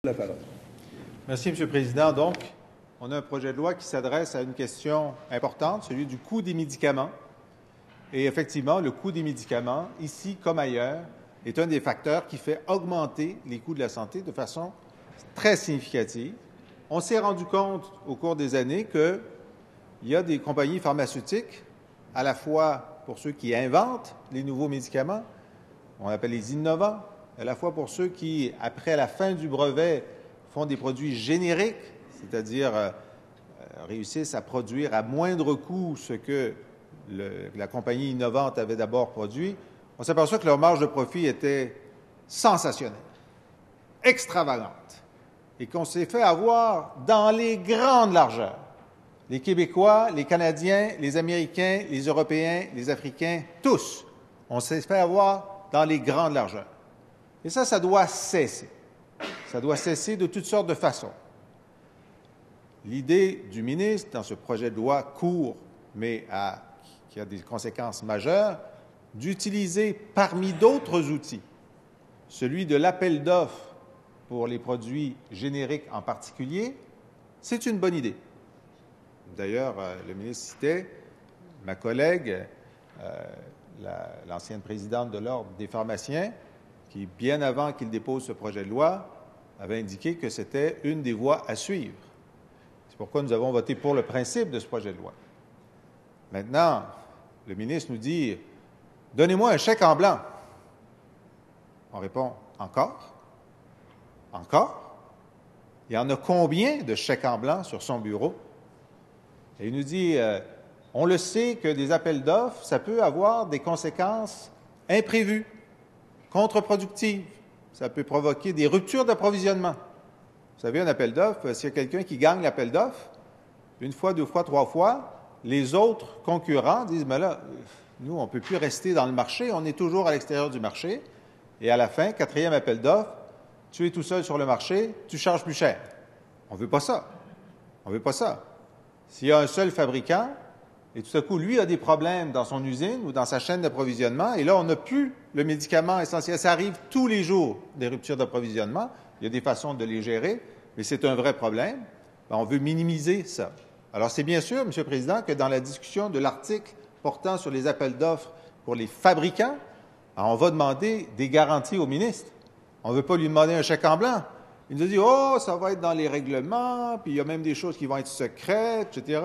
La parole. Merci, M. le Président. Donc, on a un projet de loi qui s'adresse à une question importante, celui du coût des médicaments. Et effectivement, le coût des médicaments, ici comme ailleurs, est un des facteurs qui fait augmenter les coûts de la santé de façon très significative. On s'est rendu compte au cours des années qu'il y a des compagnies pharmaceutiques, à la fois pour ceux qui inventent les nouveaux médicaments, on appelle les innovants, à la fois pour ceux qui, après la fin du brevet, font des produits génériques, c'est-à-dire réussissent à produire à moindre coût ce que la compagnie innovante avait d'abord produit, on s'aperçoit que leur marge de profit était sensationnelle, extravagante, et qu'on s'est fait avoir dans les grandes largeurs. Les Québécois, les Canadiens, les Américains, les Européens, les Africains, tous, on s'est fait avoir dans les grandes largeurs. Et ça doit cesser. Ça doit cesser de toutes sortes de façons. L'idée du ministre, dans ce projet de loi court, mais qui a des conséquences majeures, d'utiliser parmi d'autres outils, celui de l'appel d'offres pour les produits génériques en particulier, c'est une bonne idée. D'ailleurs, le ministre citait ma collègue, l'ancienne présidente de l'Ordre des pharmaciens, qui, bien avant qu'il dépose ce projet de loi, avait indiqué que c'était une des voies à suivre. C'est pourquoi nous avons voté pour le principe de ce projet de loi. Maintenant, le ministre nous dit « Donnez-moi un chèque en blanc ». On répond « Encore? Encore? Il y en a combien de chèques en blanc sur son bureau? » Et il nous dit « On le sait que des appels d'offres, ça peut avoir des conséquences imprévues, contre-productives. Ça peut provoquer des ruptures d'approvisionnement. Vous savez, un appel d'offres, s'il y a quelqu'un qui gagne l'appel d'offres, une fois, deux fois, trois fois, les autres concurrents disent « Mais là, nous, on ne peut plus rester dans le marché, on est toujours à l'extérieur du marché. » Et à la fin, quatrième appel d'offres, tu es tout seul sur le marché, tu charges plus cher. On ne veut pas ça. On ne veut pas ça. S'il y a un seul fabricant, et tout à coup, lui a des problèmes dans son usine ou dans sa chaîne d'approvisionnement, et là, on n'a plus le médicament essentiel. Ça arrive tous les jours, des ruptures d'approvisionnement. Il y a des façons de les gérer, mais c'est un vrai problème. On veut minimiser ça. Alors, c'est bien sûr, M. le Président, que dans la discussion de l'article portant sur les appels d'offres pour les fabricants, on va demander des garanties au ministre. On ne veut pas lui demander un chèque en blanc. Il nous a dit « Oh, ça va être dans les règlements, puis il y a même des choses qui vont être secrètes, etc. »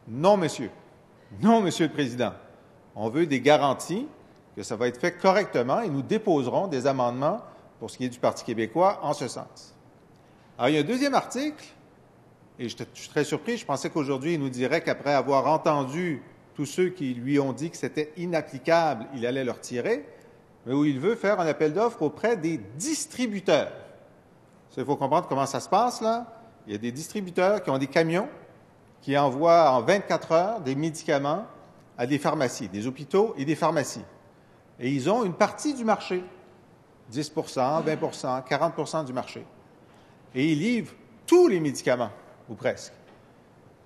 Non, monsieur. Non, Monsieur le Président. On veut des garanties que ça va être fait correctement et nous déposerons des amendements pour ce qui est du Parti québécois en ce sens. Alors, il y a un deuxième article, et je suis très surpris, je pensais qu'aujourd'hui, il nous dirait qu'après avoir entendu tous ceux qui lui ont dit que c'était inapplicable, il allait le retirer, mais où il veut faire un appel d'offres auprès des distributeurs. Il faut comprendre comment ça se passe, là. Il y a des distributeurs qui ont des camions qui envoient en 24 heures des médicaments à des pharmacies, des hôpitaux et des pharmacies. Et ils ont une partie du marché, 10 20 40 du marché. Et ils livrent tous les médicaments, ou presque.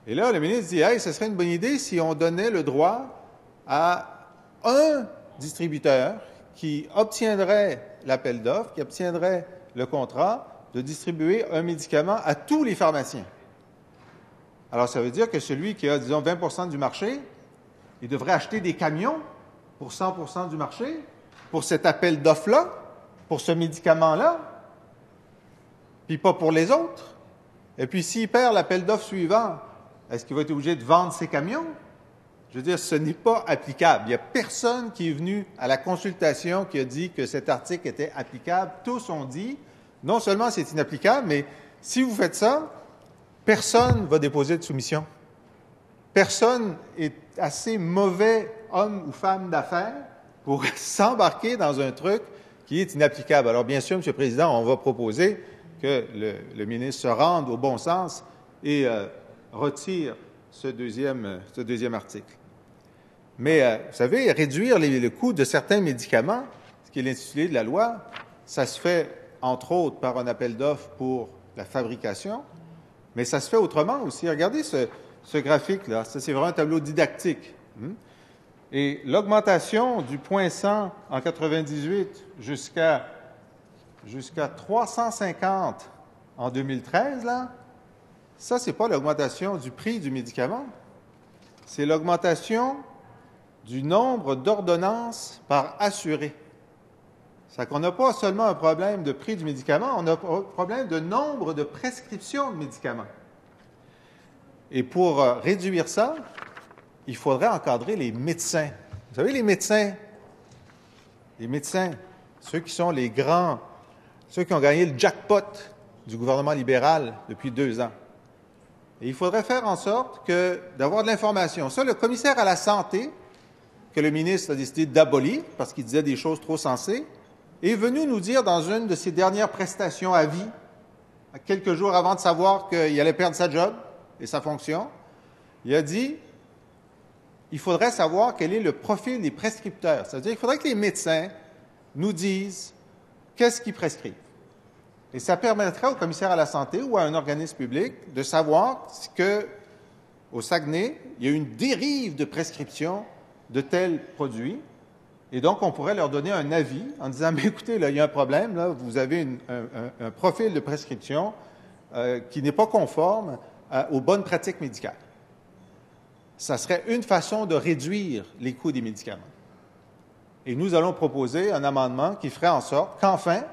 Et là, le ministre dit « Hey, ce serait une bonne idée si on donnait le droit à un distributeur qui obtiendrait l'appel d'offres, qui obtiendrait le contrat de distribuer un médicament à tous les pharmaciens. » Alors, ça veut dire que celui qui a, disons, 20 du marché, il devrait acheter des camions pour 100 du marché, pour cet appel d'offres-là, pour ce médicament-là, puis pas pour les autres. Et puis, s'il perd l'appel d'offres suivant, est-ce qu'il va être obligé de vendre ses camions? Je veux dire, ce n'est pas applicable. Il n'y a personne qui est venu à la consultation qui a dit que cet article était applicable. Tous ont dit, non seulement c'est inapplicable, mais si vous faites ça, personne ne va déposer de soumission. Personne est assez mauvais homme ou femme d'affaires pour s'embarquer dans un truc qui est inapplicable. Alors, bien sûr, M. le Président, on va proposer que le ministre se rende au bon sens et retire ce deuxième article. Mais, vous savez, réduire le coût de certains médicaments, ce qui est l'intitulé de la loi, ça se fait, entre autres, par un appel d'offres pour la fabrication, mais ça se fait autrement aussi. Regardez ce graphique-là. Ça, c'est vraiment un tableau didactique. Et l'augmentation du point 100 en 98 jusqu'à 350 en 2013, là, ça, ce n'est pas l'augmentation du prix du médicament, c'est l'augmentation du nombre d'ordonnances par assuré. C'est qu'on n'a pas seulement un problème de prix du médicament, on a un problème de nombre de prescriptions de médicaments. Et pour réduire ça, il faudrait encadrer les médecins. Vous savez, les médecins, ceux qui sont les grands, ceux qui ont gagné le jackpot du gouvernement libéral depuis 2 ans. Et il faudrait faire en sorte d'avoir de l'information. Ça, le commissaire à la santé, que le ministre a décidé d'abolir parce qu'il disait des choses trop sensées, est venu nous dire dans une de ses dernières prestations à vie, quelques jours avant de savoir qu'il allait perdre sa job et sa fonction, il a dit il faudrait savoir quel est le profil des prescripteurs. C'est-à-dire qu'il faudrait que les médecins nous disent qu'est-ce qu'ils prescrivent. Et ça permettrait au commissaire à la santé ou à un organisme public de savoir qu'au Saguenay, il y a une dérive de prescription de tels produits. Et donc, on pourrait leur donner un avis en disant, mais écoutez, là, il y a un problème, là, vous avez un profil de prescription qui n'est pas conforme aux bonnes pratiques médicales. Ça serait une façon de réduire les coûts des médicaments. Et nous allons proposer un amendement qui ferait en sorte qu'enfin,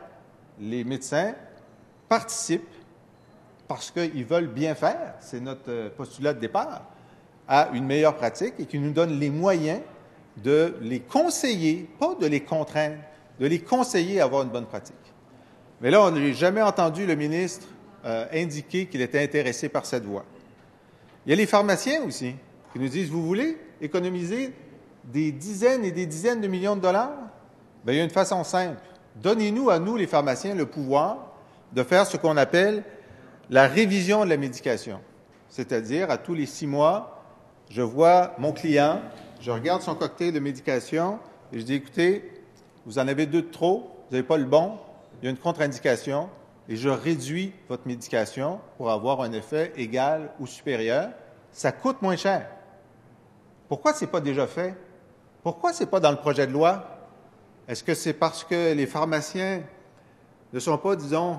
les médecins participent, parce qu'ils veulent bien faire, c'est notre postulat de départ, à une meilleure pratique et qui nous donne les moyens de les conseiller, pas de les contraindre, de les conseiller à avoir une bonne pratique. Mais là, on n'a jamais entendu le ministre indiquer qu'il était intéressé par cette voie. Il y a les pharmaciens aussi qui nous disent, vous voulez économiser des dizaines et des dizaines de millions de dollars? Bien, il y a une façon simple. Donnez-nous à nous, les pharmaciens, le pouvoir de faire ce qu'on appelle la révision de la médication. C'est-à-dire, à tous les 6 mois, je vois mon client, je regarde son cocktail de médication et je dis, écoutez, vous en avez 2 de trop, vous n'avez pas le bon, il y a une contre-indication et je réduis votre médication pour avoir un effet égal ou supérieur. Ça coûte moins cher. Pourquoi ce n'est pas déjà fait? Pourquoi ce n'est pas dans le projet de loi? Est-ce que c'est parce que les pharmaciens ne sont pas, disons,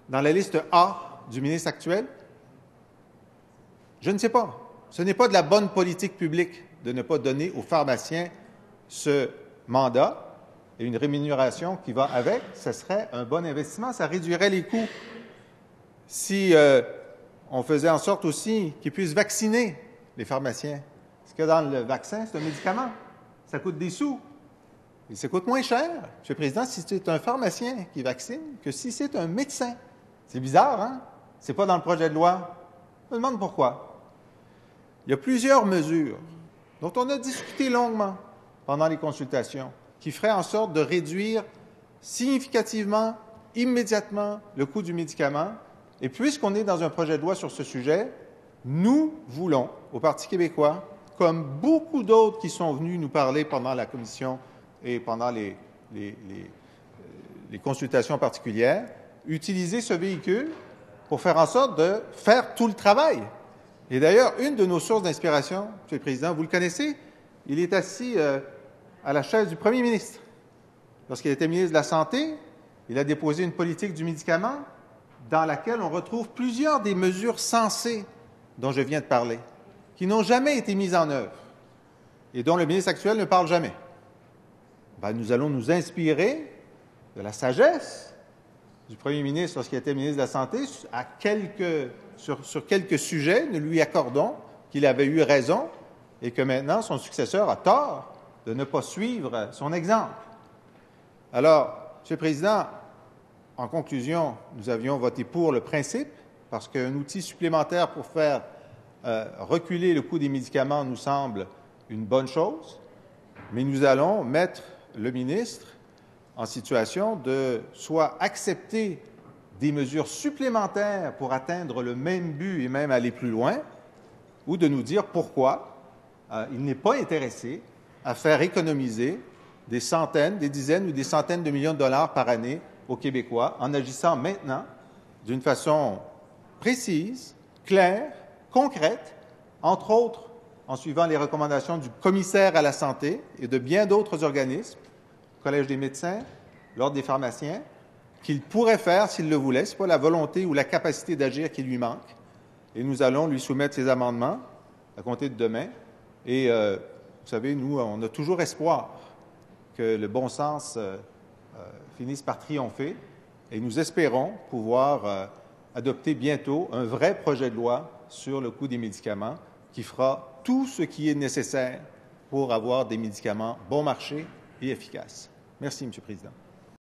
dans la liste A du ministre actuel? Je ne sais pas. Ce n'est pas de la bonne politique publique de ne pas donner aux pharmaciens ce mandat et une rémunération qui va avec. Ce serait un bon investissement. Ça réduirait les coûts. Si on faisait en sorte aussi qu'ils puissent vacciner les pharmaciens. Parce que dans le vaccin, c'est un médicament. Ça coûte des sous. Et ça coûte moins cher, M. le Président, si c'est un pharmacien qui vaccine que si c'est un médecin. C'est bizarre, hein? C'est pas dans le projet de loi. Je me demande pourquoi. Il y a plusieurs mesures dont on a discuté longuement pendant les consultations qui feraient en sorte de réduire significativement, immédiatement, le coût du médicament. Et puisqu'on est dans un projet de loi sur ce sujet, nous voulons, au Parti québécois, comme beaucoup d'autres qui sont venus nous parler pendant la commission et pendant les consultations particulières, utiliser ce véhicule pour faire en sorte de faire tout le travail. Et d'ailleurs, une de nos sources d'inspiration, M. le Président, vous le connaissez, il est assis à la chaise du premier ministre. Lorsqu'il était ministre de la Santé, il a déposé une politique du médicament dans laquelle on retrouve plusieurs des mesures sensées dont je viens de parler, qui n'ont jamais été mises en œuvre et dont le ministre actuel ne parle jamais. Bien, nous allons nous inspirer de la sagesse du premier ministre lorsqu'il était ministre de la Santé sur quelques sujets. Nous lui accordons qu'il avait eu raison et que maintenant son successeur a tort de ne pas suivre son exemple. Alors, M. le Président, en conclusion, nous avions voté pour le principe parce qu'un outil supplémentaire pour faire reculer le coût des médicaments nous semble une bonne chose, mais nous allons mettre le ministre en situation de soit accepter des mesures supplémentaires pour atteindre le même but et même aller plus loin, ou de nous dire pourquoi il n'est pas intéressé à faire économiser des centaines, des dizaines ou des centaines de millions de dollars par année aux Québécois en agissant maintenant d'une façon précise, claire, concrète, entre autres en suivant les recommandations du commissaire à la santé et de bien d'autres organismes, Collège des médecins, l'Ordre des pharmaciens, qu'il pourrait faire s'il le voulait. Ce n'est pas la volonté ou la capacité d'agir qui lui manque. Et nous allons lui soumettre ces amendements à compter de demain. Et vous savez, nous, on a toujours espoir que le bon sens finisse par triompher. Et nous espérons pouvoir adopter bientôt un vrai projet de loi sur le coût des médicaments qui fera tout ce qui est nécessaire pour avoir des médicaments bon marché et efficaces. Merci, M. le Président.